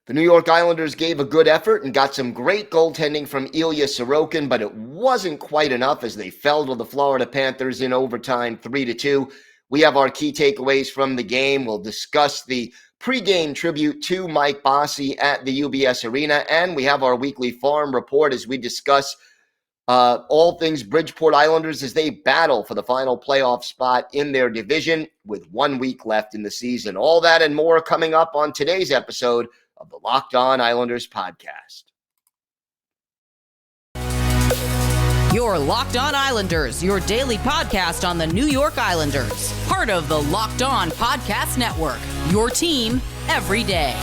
The New York Islanders gave a good effort and got some great goaltending from Ilya Sorokin, but it wasn't quite enough as they fell to the Florida Panthers in overtime 3-2. We have our key takeaways from the game. We'll discuss the pregame tribute to Mike Bossy at the UBS Arena, and we have our weekly farm report as we discuss all things Bridgeport Islanders as they battle for the final playoff spot in their division with 1 week left in the season. All that and more coming up on today's episode of the Locked On Islanders podcast. Your Locked On Islanders, your daily podcast on the New York Islanders. Part of the Locked On Podcast Network, your team every day.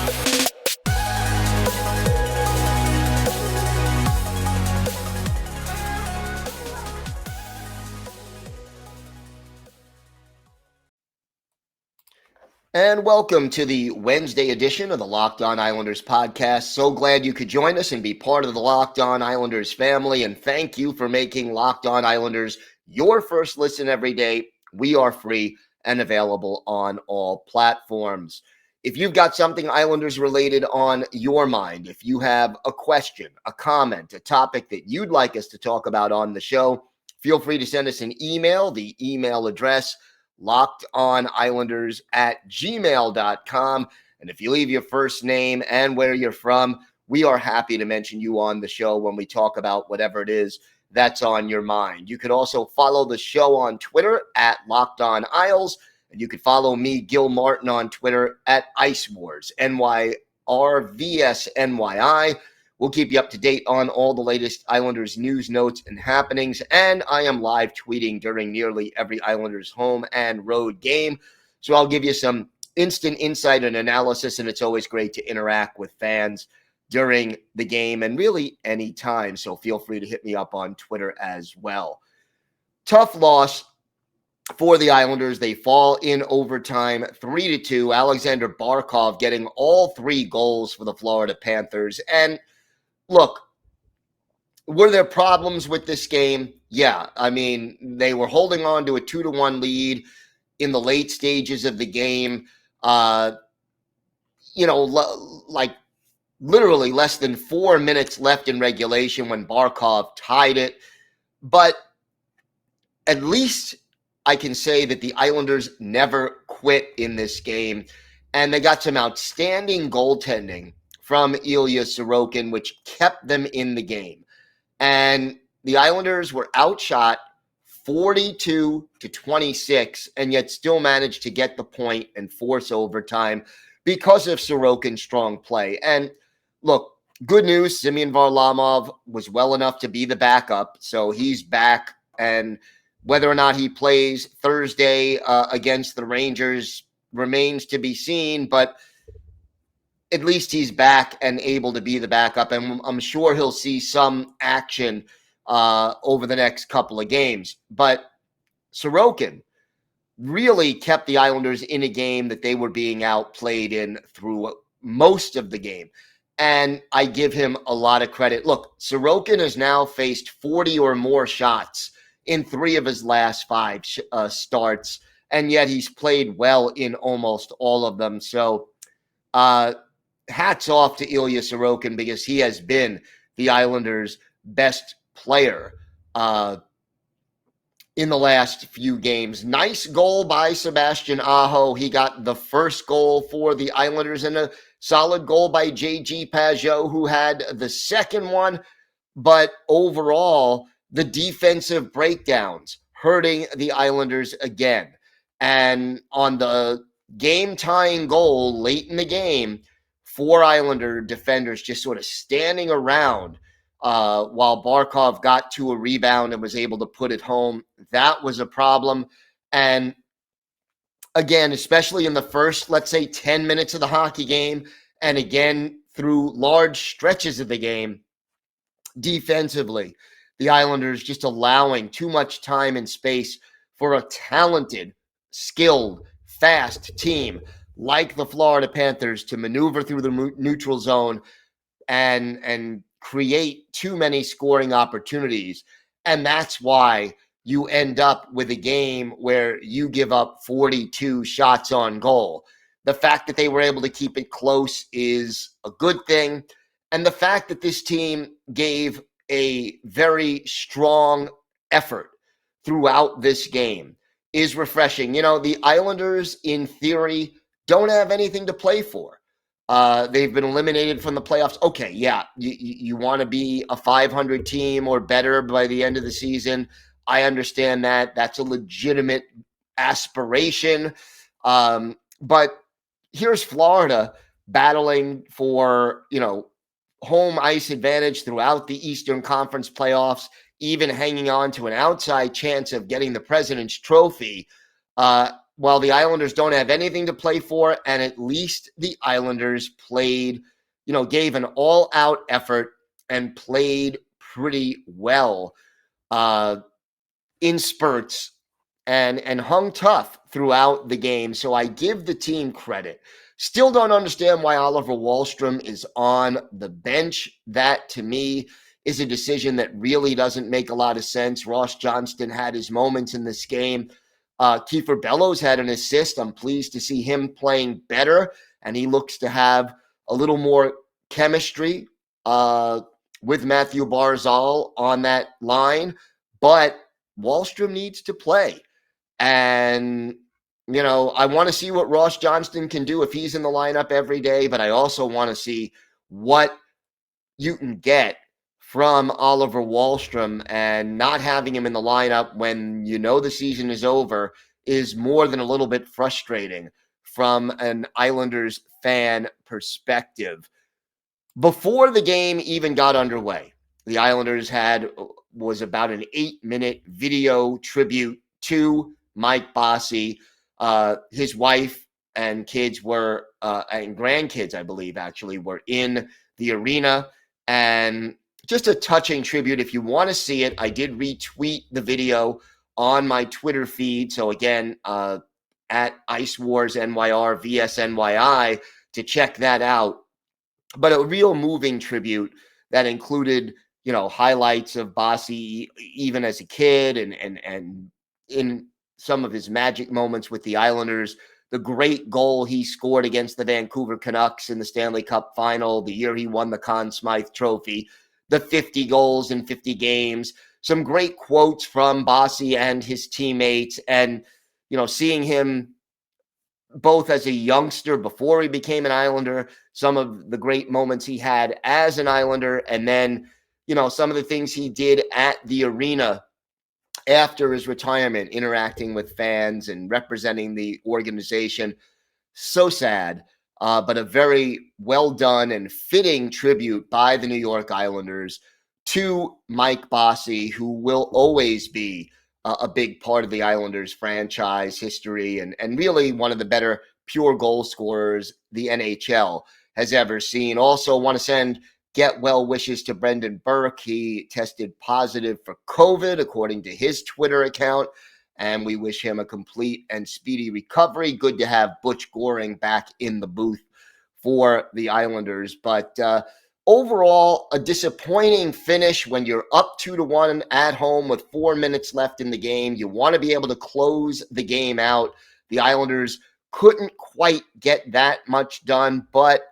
And welcome to the Wednesday edition of the Locked On Islanders podcast. So glad you could join us and be part of the Locked On Islanders family. And thank you for making Locked On Islanders your first listen every day. We are free and available on all platforms. If you've got something Islanders related on your mind, if you have a question, a comment, a topic that you'd like us to talk about on the show, feel free to send us an email. The email address lockedonislanders@gmail.com. And if you leave your first name and where you're from, we are happy to mention you on the show when we talk about whatever it is that's on your mind. You could also follow the show on Twitter at Locked On Isles. And you could follow me, Gil Martin, on Twitter at Ice Wars, NYRVSNYI. We'll keep you up to date on all the latest Islanders news, notes, and happenings. And I am live tweeting during nearly every Islanders home and road game. So I'll give you some instant insight and analysis, and it's always great to interact with fans during the game and really any time. So feel free to hit me up on Twitter as well. Tough loss for the Islanders. They fall in overtime 3-2. Alexander Barkov getting all 3 goals for the Florida Panthers. And look, were there problems with this game? Yeah. I mean, they were holding on to a 2-1 lead in the late stages of the game. Like literally less than 4 minutes left in regulation when Barkov tied it. But at least I can say that the Islanders never quit in this game. And they got some outstanding goaltending from Ilya Sorokin, which kept them in the game. And the Islanders were outshot 42-26, and yet still managed to get the point and force overtime because of Sorokin's strong play. And look, good news, Semyon Varlamov was well enough to be the backup, so he's back. And whether or not he plays Thursday against the Rangers remains to be seen, but at least he's back and able to be the backup, and I'm sure he'll see some action over the next couple of games. But Sorokin really kept the Islanders in a game that they were being outplayed in through most of the game, and I give him a lot of credit. Look, Sorokin has now faced 40 or more shots in 3 of his last 5 starts, and yet he's played well in almost all of them. So hats off to Ilya Sorokin because he has been the Islanders' best player in the last few games. Nice goal by Sebastian Aho. He got the first goal for the Islanders, and a solid goal by J.G. Pageau, who had the second one. But overall, the defensive breakdowns hurting the Islanders again. And on the game-tying goal late in the game, 4 Islander defenders just sort of standing around while Barkov got to a rebound and was able to put it home. That was a problem. And again, especially in the first, let's say, 10 minutes of the hockey game, and again through large stretches of the game, defensively, the Islanders just allowing too much time and space for a talented, skilled, fast team like the Florida Panthers to maneuver through the neutral zone and create too many scoring opportunities. And that's why you end up with a game where you give up 42 shots on goal. The fact that they were able to keep it close is a good thing. And the fact that this team gave a very strong effort throughout this game is refreshing. You know, the Islanders, in theory, don't have anything to play for. They've been eliminated from the playoffs. Okay, yeah, you want to be a 500 team or better by the end of the season. I understand that. That's a legitimate aspiration. But here's Florida battling for, home ice advantage throughout the Eastern Conference playoffs, even hanging on to an outside chance of getting the President's Trophy, while the Islanders don't have anything to play for, and at least the Islanders played, gave an all-out effort and played pretty well in spurts and hung tough throughout the game. So I give the team credit. Still don't understand why Oliver Wahlstrom is on the bench. That, to me, is a decision that really doesn't make a lot of sense. Ross Johnston had his moments in this game. Kiefer Bellows had an assist. I'm pleased to see him playing better, and he looks to have a little more chemistry with Matthew Barzal on that line. But Wahlstrom needs to play. And, I want to see what Ross Johnston can do if he's in the lineup every day, but I also want to see what you can get from Oliver Wahlstrom, and not having him in the lineup when the season is over is more than a little bit frustrating from an Islanders fan perspective. Before the game even got underway, the Islanders was about an 8-minute video tribute to Mike Bossy. His wife and kids were, and grandkids, I believe, actually, were in the arena. And just a touching tribute. If you want to see it, I did retweet the video on my Twitter feed. So again, at Ice Wars NYR, VSNYI, to check that out. But a real moving tribute that included, highlights of Bossy even as a kid and in some of his magic moments with the Islanders, the great goal he scored against the Vancouver Canucks in the Stanley Cup final, the year he won the Conn Smythe Trophy, the 50 goals in 50 games, some great quotes from Bossy and his teammates, and, seeing him both as a youngster before he became an Islander, some of the great moments he had as an Islander, and then, some of the things he did at the arena after his retirement, interacting with fans and representing the organization. So sad, but a very well done and fitting tribute by the New York Islanders to Mike Bossy, who will always be a big part of the Islanders franchise history and really one of the better pure goal scorers the NHL has ever seen. Also want to send get well wishes to Brendan Burke. He tested positive for COVID, according to his Twitter account, and we wish him a complete and speedy recovery. Good to have Butch Goring back in the booth for the Islanders. But overall, a disappointing finish when you're up 2-1 at home with 4 minutes left in the game. You want to be able to close the game out. The Islanders couldn't quite get that much done, but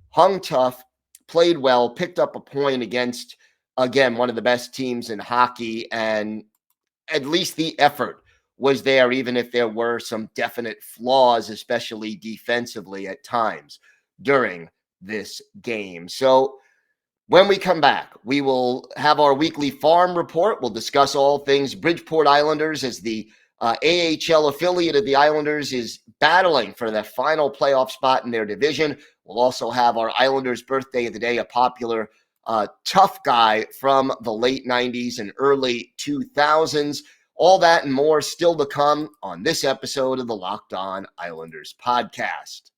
hung tough, played well, picked up a point against, again, one of the best teams in hockey, and at least the effort was there, even if there were some definite flaws, especially defensively at times during this game. So when we come back, we will have our weekly farm report. We'll discuss all things Bridgeport Islanders as the AHL affiliate of the Islanders is battling for the final playoff spot in their division. We'll also have our Islanders birthday of the day, a popular tough guy from the late 90s and early 2000s. All that and more still to come on this episode of the Locked On Islanders podcast.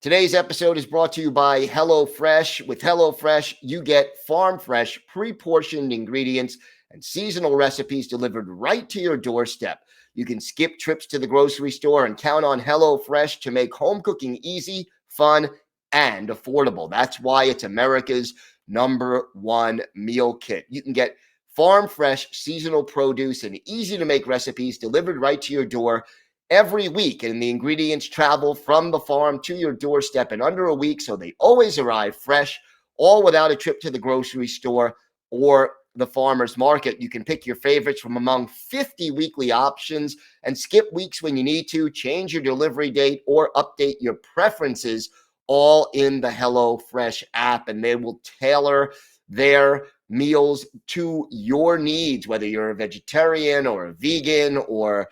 Today's episode is brought to you by HelloFresh. With HelloFresh, you get farm-fresh, pre-portioned ingredients and seasonal recipes delivered right to your doorstep. You can skip trips to the grocery store and count on HelloFresh to make home cooking easy, fun, and affordable. That's why it's America's #1 meal kit. You can get farm-fresh seasonal produce and easy-to-make recipes delivered right to your door every week, and the ingredients travel from the farm to your doorstep in under a week, so they always arrive fresh, all without a trip to the grocery store or the farmer's market. You can pick your favorites from among 50 weekly options and skip weeks when you need to, change your delivery date, or update your preferences, all in the HelloFresh app, and they will tailor their meals to your needs, whether you're a vegetarian or a vegan or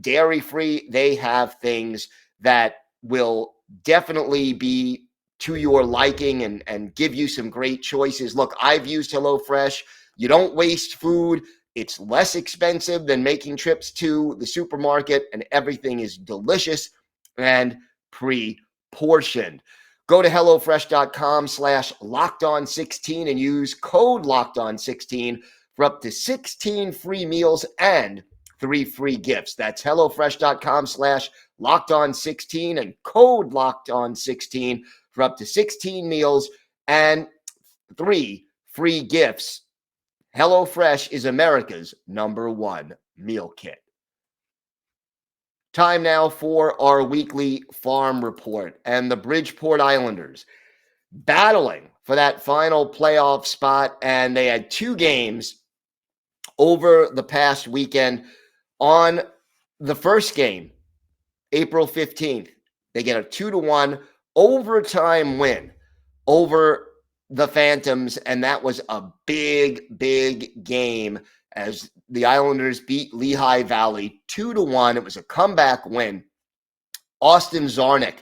dairy-free. They have things that will definitely be to your liking and give you some great choices. Look, I've used HelloFresh. You don't waste food. It's less expensive than making trips to the supermarket, and everything is delicious and pre-portioned. Go to HelloFresh.com/LockedOn16 and use code LockedOn16 for up to 16 free meals and 3 free gifts. That's HelloFresh.com/LockedOn16 and code LockedOn16 for up to 16 meals and 3 free gifts. HelloFresh is America's #1 meal kit. Time now for our weekly farm report, and the Bridgeport Islanders battling for that final playoff spot, and they had 2 games over the past weekend. On the first game, April 15th, they get a 2-1 overtime win over the Phantoms, and that was a big, big game as the Islanders beat Lehigh Valley 2-1. It was a comeback win. Austin Czarnik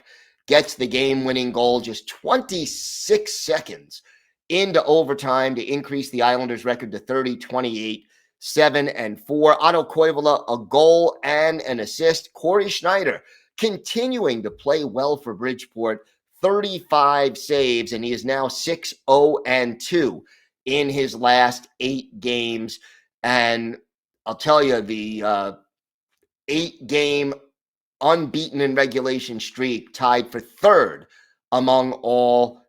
gets the game-winning goal just 26 seconds into overtime to increase the Islanders' record to 30-28, 7-4. Otto Koivula, a goal and an assist. Corey Schneider continuing to play well for Bridgeport, 35 saves, and he is now 6-0-2 in his last 8 games. And I'll tell you, the 8-game unbeaten in regulation streak tied for 3rd among all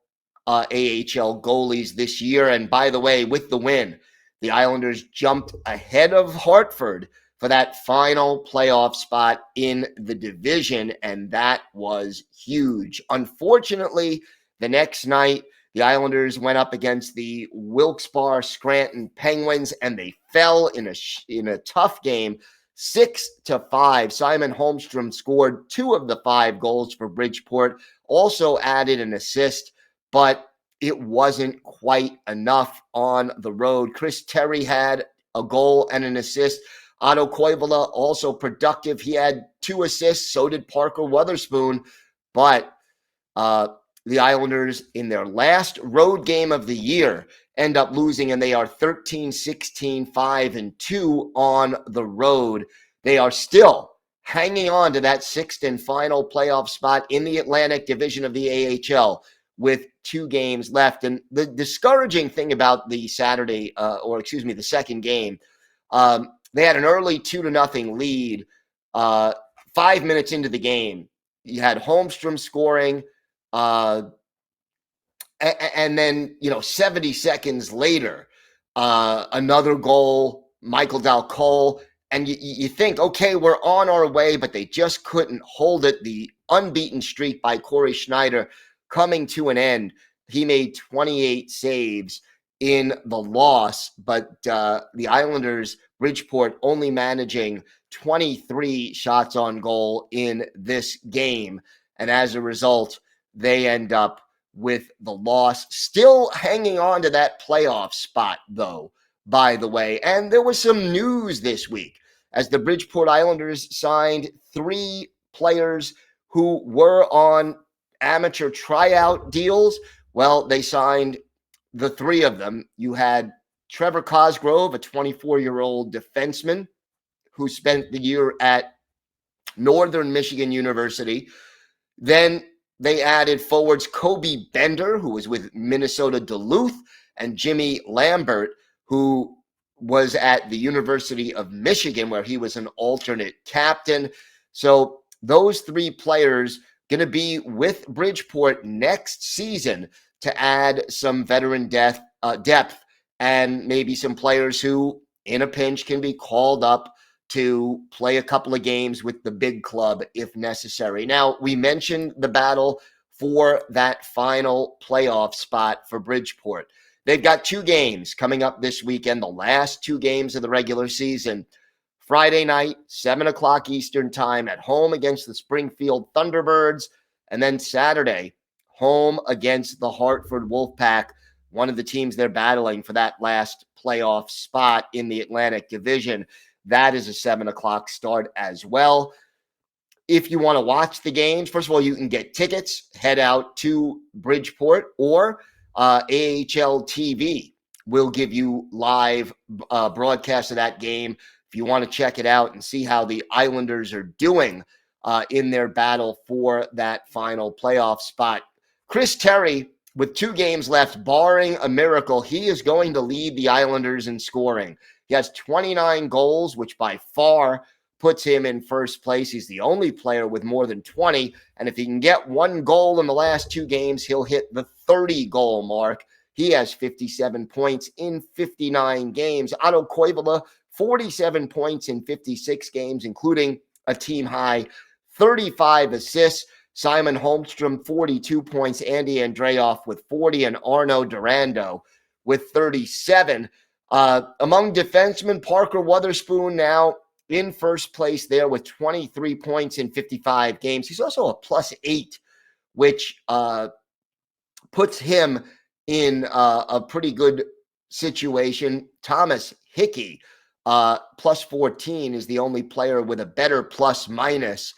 AHL goalies this year. And by the way, with the win, the Islanders jumped ahead of Hartford for that final playoff spot in the division, and that was huge. Unfortunately, the next night, the Islanders went up against the Wilkes-Barre Scranton Penguins, and they fell in a tough game, 6-5. Simon Holmstrom scored 2 of the 5 goals for Bridgeport, also added an assist, but it wasn't quite enough on the road. Chris Terry had a goal and an assist. Otto Koivula also productive. He had 2 assists. So did Parker Wotherspoon. But the Islanders, in their last road game of the year, end up losing, and they are 13-16, 5-2 on the road. They are still hanging on to that 6th and final playoff spot in the Atlantic Division of the AHL with 2 games left. And the discouraging thing about the the second game, they had an early 2-0 lead. 5 minutes into the game, you had Holmstrom scoring, and then 70 seconds later, another goal, Michael Dalcol, and you think, okay, we're on our way, but they just couldn't hold it. The unbeaten streak by Corey Schneider coming to an end. He made 28 saves in the loss, but the Islanders, Bridgeport, only managing 23 shots on goal in this game. And as a result, they end up with the loss, still hanging on to that playoff spot, though, by the way. And there was some news this week as the Bridgeport Islanders signed 3 players who were on amateur tryout deals. Well, they signed the 3 of them. You had Trevor Cosgrove, a 24-year-old defenseman who spent the year at Northern Michigan University. Then they added forwards Kobe Bender, who was with Minnesota Duluth, and Jimmy Lambert, who was at the University of Michigan, where he was an alternate captain. So those 3 players going to be with Bridgeport next season to add some veteran depth and maybe some players who, in a pinch, can be called up to play a couple of games with the big club if necessary. Now, we mentioned the battle for that final playoff spot for Bridgeport. They've got 2 games coming up this weekend, the last 2 games of the regular season. Friday night, 7 o'clock Eastern time at home against the Springfield Thunderbirds, and then Saturday, home against the Hartford Wolfpack, one of the teams they're battling for that last playoff spot in the Atlantic Division. That is a 7 o'clock start as well. If you want to watch the games, first of all, you can get tickets, head out to Bridgeport, or AHL TV will give you live broadcast of that game if you want to check it out and see how the Islanders are doing in their battle for that final playoff spot. Chris Terry, with 2 games left, barring a miracle, he is going to lead the Islanders in scoring. He has 29 goals, which by far puts him in first place. He's the only player with more than 20. And if he can get 1 goal in the last 2 games, he'll hit the 30-goal mark. He has 57 points in 59 games. Otto Koivula, 47 points in 56 games, including a team high 35 assists. Simon Holmstrom, 42 points. Andy Andreoff with 40, and Arno Durando with 37. Among defensemen, Parker Wotherspoon now in first place there with 23 points in 55 games. He's also a +8, which puts him in a pretty good situation. Thomas Hickey, +14, is the only player with a better plus-minus.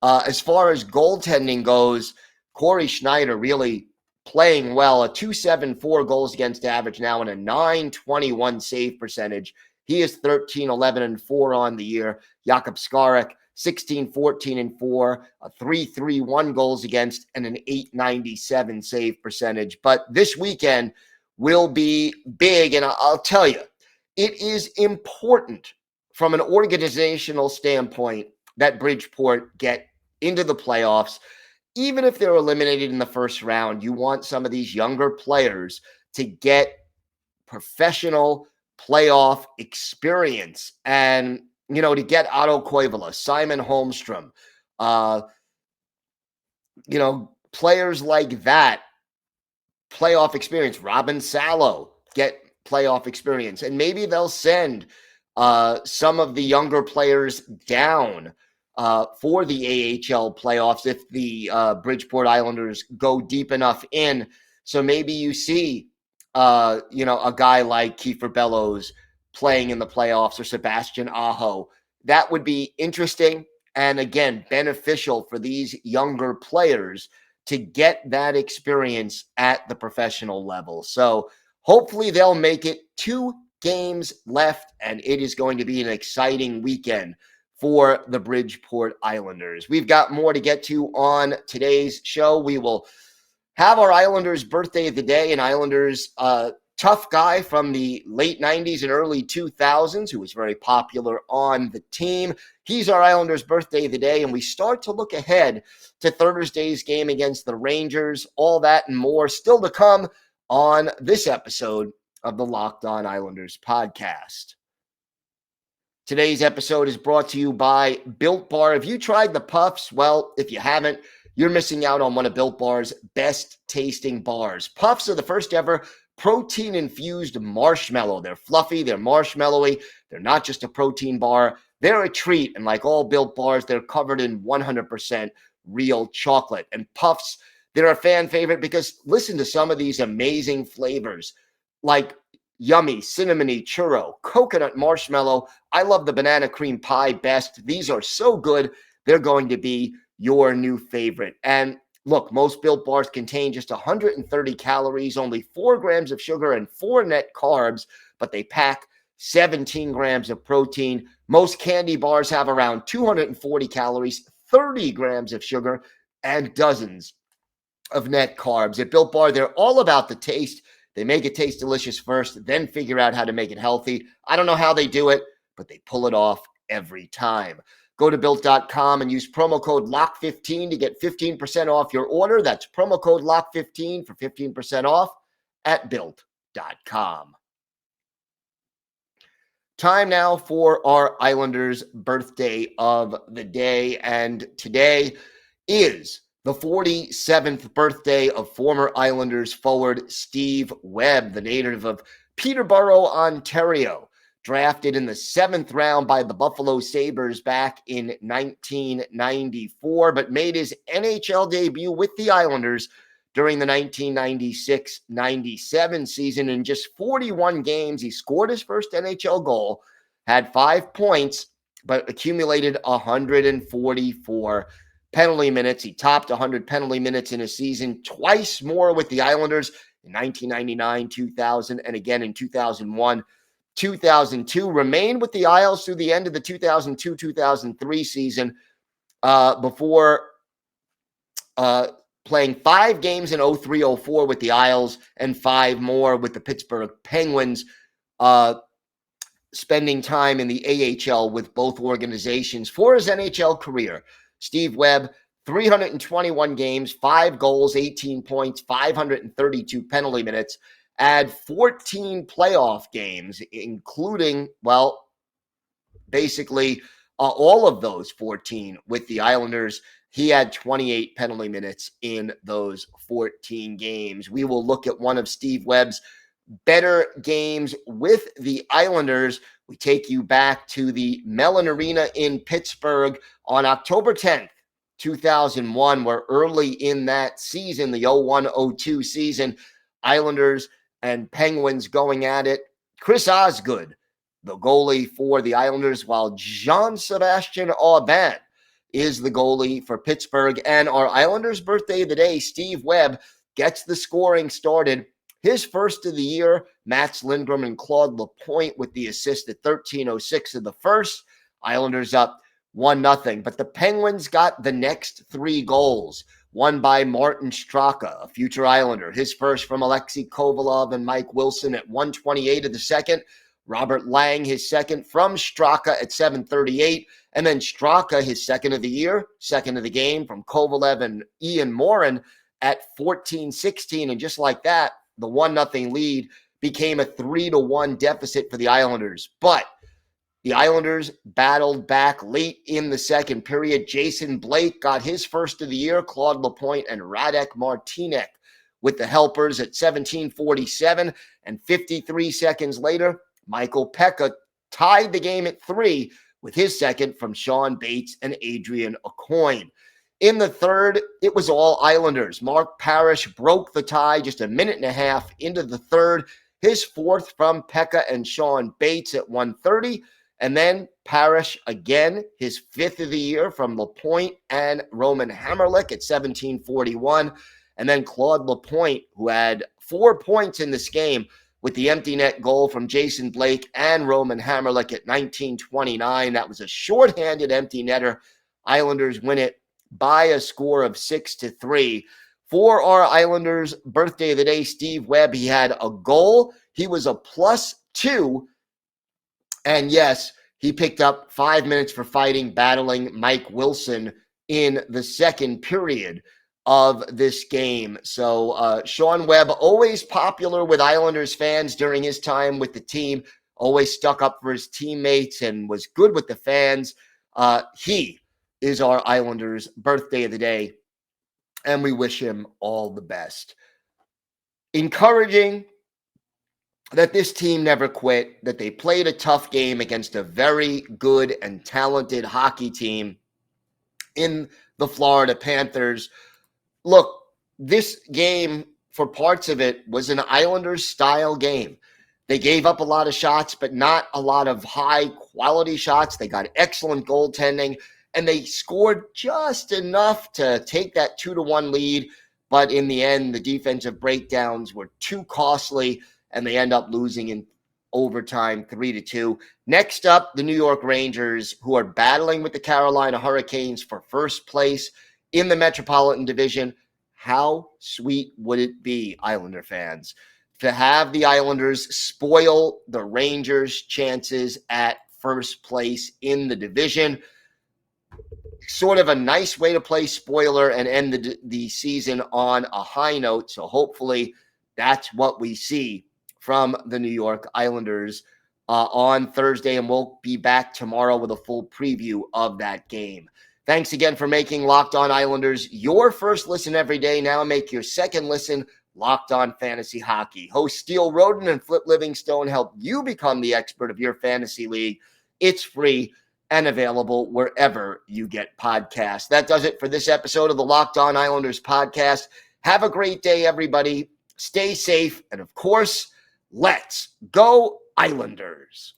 As far as goaltending goes, Corey Schneider really playing well, a .274 goals against average now and a .921 save percentage. He is 13-11-4 on the year. Jakub Skarek, 16-14-4, a .331 goals against and an .897 save percentage. But this weekend will be big, and I'll tell you, it is important from an organizational standpoint that Bridgeport get into the playoffs. Even if they're eliminated in the first round, you want some of these younger players to get professional playoff experience. And, to get Otto Koivula, Simon Holmstrom, players like that, playoff experience. Robin Salo, get playoff experience. And maybe they'll send some of the younger players down for the AHL playoffs if the Bridgeport Islanders go deep enough in. So maybe you see, a guy like Kiefer Bellows playing in the playoffs, or Sebastian Aho. That would be interesting and, again, beneficial for these younger players to get that experience at the professional level. So hopefully they'll make it. 2 games left, and it is going to be an exciting weekend for the Bridgeport Islanders. We've got more to get to on today's show. We will have our Islanders birthday of the day, an Islanders tough guy from the late 90s and early 2000s who was very popular on the team. He's our Islanders birthday of the day, and we start to look ahead to Thursday's game against the Rangers. All that and more still to come on this episode of the Locked On Islanders podcast. Today's episode is brought to you by Built Bar. Have you tried the Puffs? Well, if you haven't, you're missing out on one of Built Bar's best tasting bars. Puffs are the first ever protein-infused marshmallow. They're fluffy, they're marshmallowy, they're not just a protein bar, they're a treat. And like all Built Bars, they're covered in 100% real chocolate. And Puffs, they're a fan favorite because listen to some of these amazing flavors like yummy, cinnamony churro, coconut marshmallow. I love the banana cream pie best. These are so good. They're going to be your new favorite. And look, most Built Bars contain just 130 calories, only 4 grams of sugar, and 4 net carbs, but they pack 17 grams of protein. Most candy bars have around 240 calories, 30 grams of sugar, and dozens of net carbs. At Built Bar, they're all about the taste. They make it taste delicious first, then figure out how to make it healthy. I don't know how they do it, but they pull it off every time. Go to Built.com and use promo code LOCK15 to get 15% off your order. That's promo code LOCK15 for 15% off at Built.com. Time now for our Islanders birthday of the day. And today is the 47th birthday of former Islanders forward Steve Webb, the native of Peterborough, Ontario. Drafted in the 7th round by the Buffalo Sabres back in 1994, but made his NHL debut with the Islanders during the 1996-97 season. In just 41 games, he scored his first NHL goal, had 5 points, but accumulated 144 penalty minutes. He topped 100 penalty minutes in a season, twice more with the Islanders in 1999, 2000, and again in 2001. 2002, remained with the Isles through the end of the 2002-2003 season before playing 5 games in 03-04 with the Isles and 5 more with the Pittsburgh Penguins, spending time in the AHL with both organizations. For his NHL career, Steve Webb, 321 games, 5 goals, 18 points, 532 penalty minutes. Add 14 playoff games, including, basically all of those 14 with the Islanders. He had 28 penalty minutes in those 14 games. We will look at one of Steve Webb's better games with the Islanders. We take you back to the Mellon Arena in Pittsburgh on October 10th, 2001, where early in that season, the 01-02 season, Islanders and Penguins going at it. Chris Osgood, the goalie for the Islanders, while Jean-Sebastian Aubin is the goalie for Pittsburgh. And our Islanders birthday of the day, Steve Webb, gets the scoring started. His first of the year, Mats Lindgren and Claude Lapointe with the assist at 13:06 of the first. Islanders up 1-0. But the Penguins got the next 3 goals. One by Martin Straka, a future Islander. His first from Alexei Kovalov and Mike Wilson at 1:28 of the second. Robert Lang, his second from Straka at 7:38. And then Straka, his second of the year, second of the game from Kovalev and Ian Morin at 14:16. And just like that, the 1-0 lead became a 3-1 deficit for the Islanders. But the Islanders battled back late in the second period. Jason Blake got his first of the year. Claude Lapointe and Radek Martinek with the helpers at 17:47. And 53 seconds later, Michael Pekka tied the game at 3 with his second from Sean Bates and Adrian Aucoin. In the third, it was all Islanders. Mark Parrish broke the tie just a minute and a half into the third. His fourth from Pekka and Sean Bates at 1:30. And then Parrish again, his fifth of the year from Lapointe and Roman Hamrlik at 17:41. And then Claude Lapointe, who had 4 points in this game with the empty net goal from Jason Blake and Roman Hamrlik at 19:29. That was a shorthanded empty netter. Islanders win it by a score of 6-3. For our Islanders birthday of the day, Steve Webb, he had a goal. He was a +2. And yes, he picked up 5 minutes for fighting, battling Mike Wilson in the second period of this game. So Sean Webb, always popular with Islanders fans during his time with the team, always stuck up for his teammates and was good with the fans. He is our Islanders birthday of the day, and we wish him all the best. Encouraging that this team never quit, that they played a tough game against a very good and talented hockey team in the Florida Panthers. Look, this game, for parts of it, was an Islanders-style game. They gave up a lot of shots, but not a lot of high-quality shots. They got excellent goaltending, and they scored just enough to take that 2-1 lead. But in the end, the defensive breakdowns were too costly, and they end up losing in overtime 3-2. Next up, the New York Rangers, who are battling with the Carolina Hurricanes for first place in the Metropolitan Division. How sweet would it be, Islander fans, to have the Islanders spoil the Rangers' chances at first place in the division? Sort of a nice way to play spoiler and end the season on a high note. So hopefully that's what we see from the New York Islanders on Thursday, and we'll be back tomorrow with a full preview of that game. Thanks again for making Locked On Islanders your first listen every day. Now make your second listen Locked On Fantasy Hockey. Hosts Steele Roden and Flip Livingstone help you become the expert of your fantasy league. It's free and available wherever you get podcasts. That does it for this episode of the Locked On Islanders podcast. Have a great day, everybody. Stay safe. And of course, let's go Islanders.